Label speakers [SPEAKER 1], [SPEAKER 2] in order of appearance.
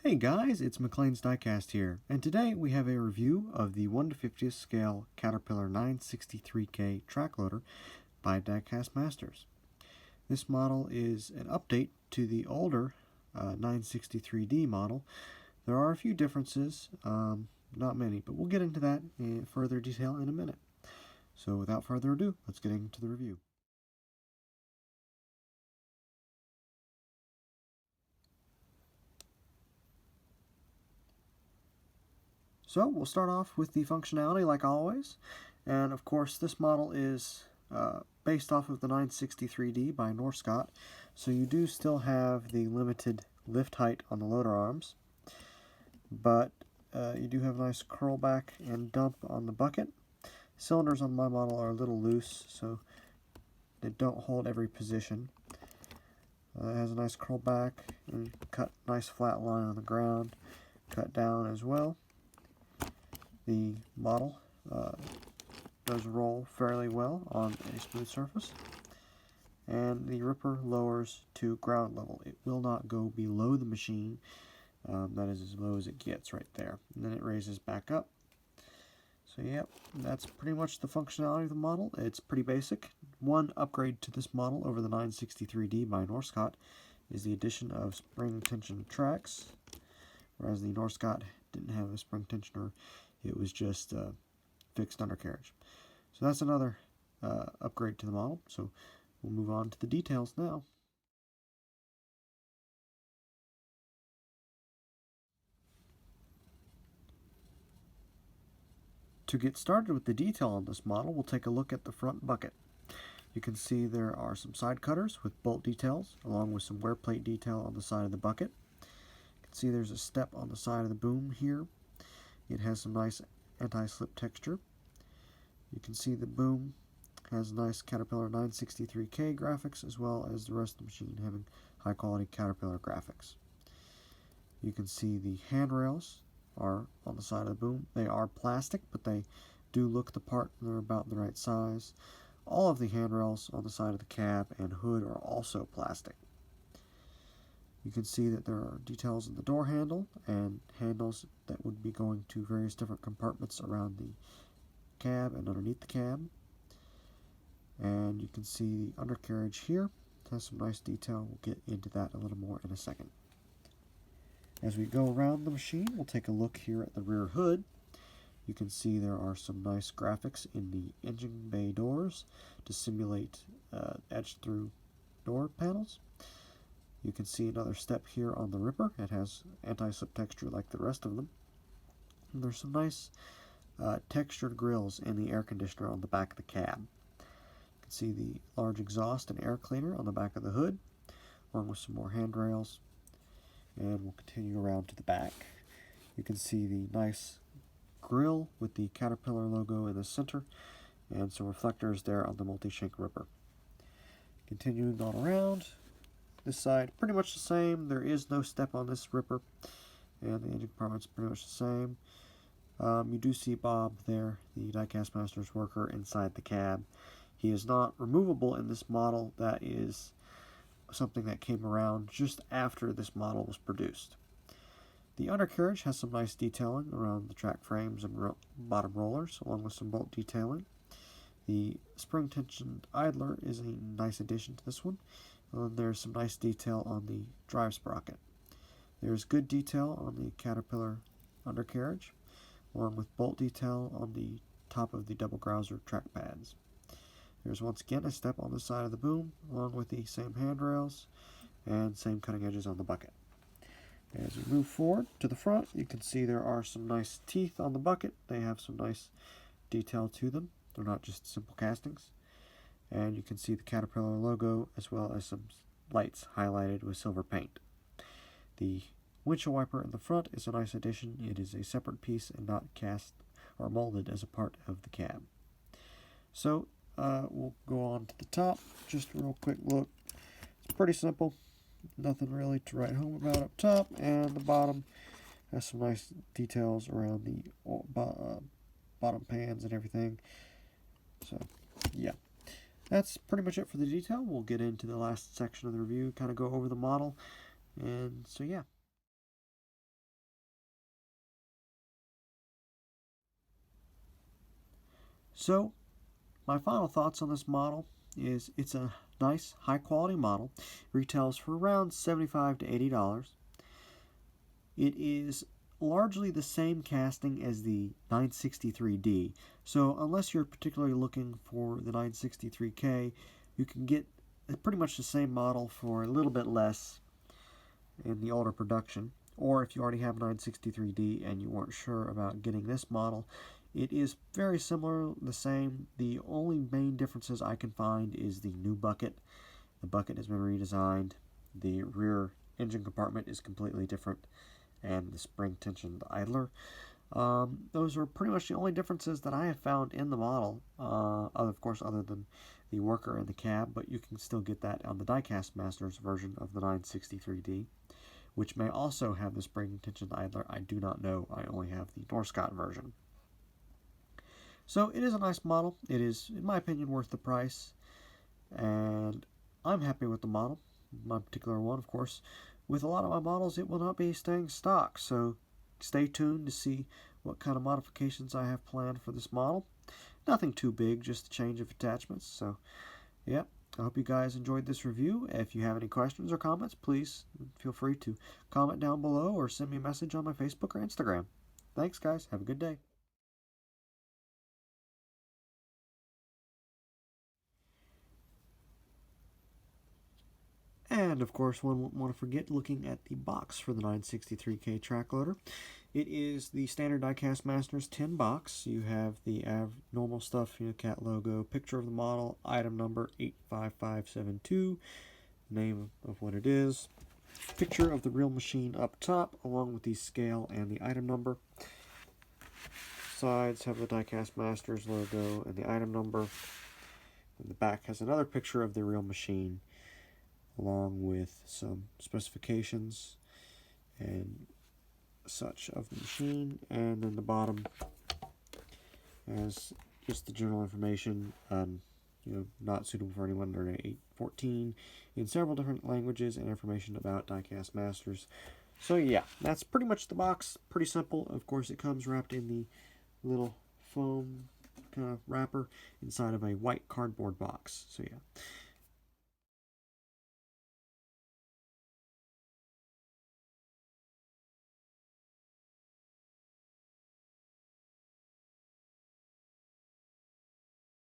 [SPEAKER 1] Hey guys, it's McLeans Diecast here, and today we have a review of the 1/50th scale Caterpillar 963K track loader by Diecast Masters. This model is an update to the older 963D model. There are a few differences, not many, but we'll get into that in further detail in a minute. So without further ado, let's get into the review. So we'll start off with the functionality like always, and of course this model is based off of the 963D by Norscot, so you do still have the limited lift height on the loader arms, but you do have a nice curl back and dump on the bucket. Cylinders on my model are a little loose, so they don't hold every position. It has a nice curl back, and cut nice flat line on the ground, cut down as well. The model does roll fairly well on a smooth surface, and the ripper lowers to ground level. It will not go below the machine. That is as low as it gets right there, and then it raises back up. So yep, that's pretty much the functionality of the model. It's pretty basic. One upgrade to this model over the 963D by Norscot is the addition of spring tension tracks, whereas the Norscot didn't have a spring tensioner. It was just fixed undercarriage. So that's another upgrade to the model. So we'll move on to the details now. To get started with the detail on this model, we'll take a look at the front bucket. You can see there are some side cutters with bolt details, along with some wear plate detail on the side of the bucket. You can see there's a step on the side of the boom here. It has some nice anti-slip texture. You can see the boom has nice Caterpillar 963K graphics, as well as the rest of the machine having high quality Caterpillar graphics. You can see the handrails are on the side of the boom. They are plastic, but they do look the part. They're about the right size. All of the handrails on the side of the cab and hood are also plastic. You can see that there are details in the door handle and handles that would be going to various different compartments around the cab and underneath the cab. And you can see the undercarriage here. It has some nice detail. We'll get into that a little more in a second. As we go around the machine, we'll take a look here at the rear hood. You can see there are some nice graphics in the engine bay doors to simulate etched through door panels. You can see another step here on the ripper. It has anti-slip texture like the rest of them. And there's some nice textured grills in the air conditioner on the back of the cab. You can see the large exhaust and air cleaner on the back of the hood, along with some more handrails. And we'll continue around to the back. You can see the nice grill with the Caterpillar logo in the center, and some reflectors there on the multi-shank ripper. Continuing on around, this side pretty much the same. There is no step on this ripper, and the engine compartment's pretty much the same. You do see Bob there, the Diecast Masters worker, inside the cab. He is not removable in this model. That is something that came around just after this model was produced. The undercarriage has some nice detailing around the track frames and bottom rollers, along with some bolt detailing. The spring tension idler is a nice addition to this one. And there's some nice detail on the drive sprocket. There's good detail on the Caterpillar undercarriage, along with bolt detail on the top of the double grouser track pads. There's once again a step on the side of the boom, along with the same handrails and same cutting edges on the bucket. As we move forward to the front, you can see there are some nice teeth on the bucket. They have some nice detail to them. They're not just simple castings. And you can see the Caterpillar logo, as well as some lights highlighted with silver paint. The windshield wiper in the front is a nice addition. It is a separate piece and not cast or molded as a part of the cab. So we'll go on to the top. Just a real quick look. It's pretty simple. Nothing really to write home about up top, and the bottom has some nice details around the bottom pans and everything. So yeah, that's pretty much it for the detail. We'll get into the last section of the review, kind of go over the model, and so yeah. So my final thoughts on this model is it's a nice high quality model. Retails for around $75 to $80. It is largely the same casting as the 963D. So unless you're particularly looking for the 963K, you can get pretty much the same model for a little bit less in the older production. Or if you already have 963D and you weren't sure about getting this model, it is very similar, the same. The only main differences I can find is the new bucket. The bucket has been redesigned. The rear engine compartment is completely different, and the spring tensioned idler. Those are pretty much the only differences that I have found in the model, of course, other than the worker and the cab, but you can still get that on the Diecast Masters version of the 963D, which may also have the spring tensioned idler. I do not know. I only have the Norscott version. So it is a nice model. It is, in my opinion, worth the price, and I'm happy with the model. My particular one, of course. With a lot of my models, it will not be staying stock, so stay tuned to see what kind of modifications I have planned for this model. Nothing too big, just a change of attachments. So, yeah, I hope you guys enjoyed this review. If you have any questions or comments, please feel free to comment down below or send me a message on my Facebook or Instagram. Thanks, guys. Have a good day. And of course, one won't want to forget looking at the box for the 963K track loader. It is the standard Diecast Masters 10 box. You have the normal stuff, cat logo, picture of the model, item number 85572, name of what it is, picture of the real machine up top, along with the scale and the item number. Sides have the Diecast Masters logo and the item number. And the back has another picture of the real machine, along with some specifications and such of the machine. And then the bottom has just the general information, not suitable for anyone under 814, in several different languages, and information about Diecast Masters. So yeah, that's pretty much the box. Pretty simple. Of course, it comes wrapped in the little foam kind of wrapper inside of a white cardboard box. So yeah.